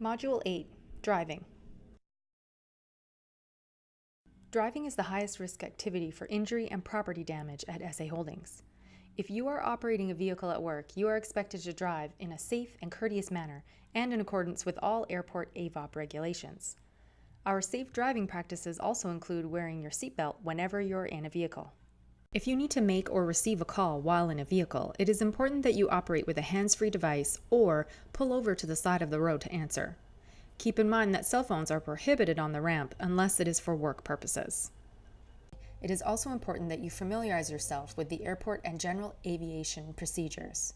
Module 8, Driving. Driving is the highest risk activity for injury and property damage at SA Holdings. If you are operating a vehicle at work, you are expected to drive in a safe and courteous manner and in accordance with all airport AVOP regulations. Our safe driving practices also include wearing your seatbelt whenever you're in a vehicle. If you need to make or receive a call while in a vehicle, it is important that you operate with a hands-free device or pull over to the side of the road to answer. Keep in mind that cell phones are prohibited on the ramp unless it is for work purposes. It is also important that you familiarize yourself with the airport and general aviation procedures.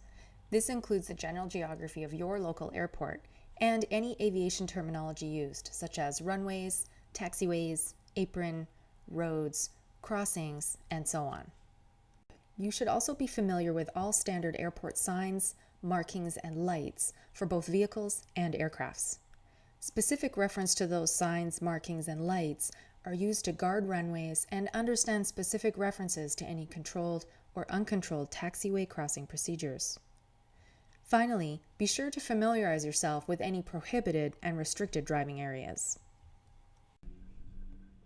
This includes the general geography of your local airport and any aviation terminology used, such as runways, taxiways, apron, roads, crossings, and so on. You should also be familiar with all standard airport signs, markings, and lights for both vehicles and aircrafts. Specific reference to those signs, markings, and lights are used to guard runways and understand specific references to any controlled or uncontrolled taxiway crossing procedures. Finally, be sure to familiarize yourself with any prohibited and restricted driving areas.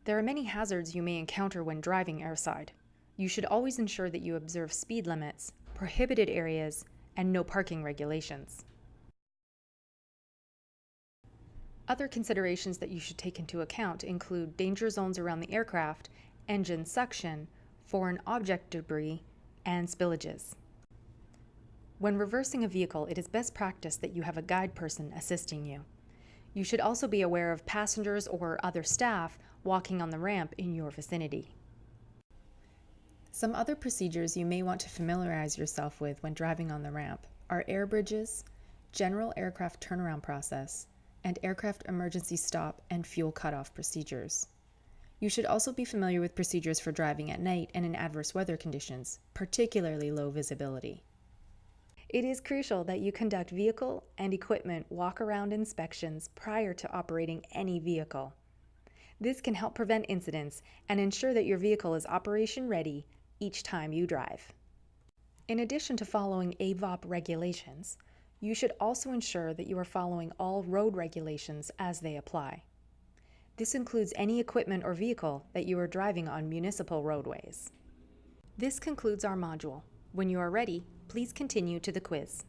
There are many hazards you may encounter when driving airside. You should always ensure that you observe speed limits, prohibited areas, and no parking regulations. Other considerations that you should take into account include danger zones around the aircraft, engine suction, foreign object debris, and spillages. When reversing a vehicle, it is best practice that you have a guide person assisting you. You should also be aware of passengers or other staff walking on the ramp in your vicinity. Some other procedures you may want to familiarize yourself with when driving on the ramp are air bridges, general aircraft turnaround process, and aircraft emergency stop and fuel cutoff procedures. You should also be familiar with procedures for driving at night and in adverse weather conditions, particularly low visibility. It is crucial that you conduct vehicle and equipment walk-around inspections prior to operating any vehicle. This can help prevent incidents and ensure that your vehicle is operation ready each time you drive. In addition to following AVOP regulations, you should also ensure that you are following all road regulations as they apply. This includes any equipment or vehicle that you are driving on municipal roadways. This concludes our module. When you are ready, please continue to the quiz.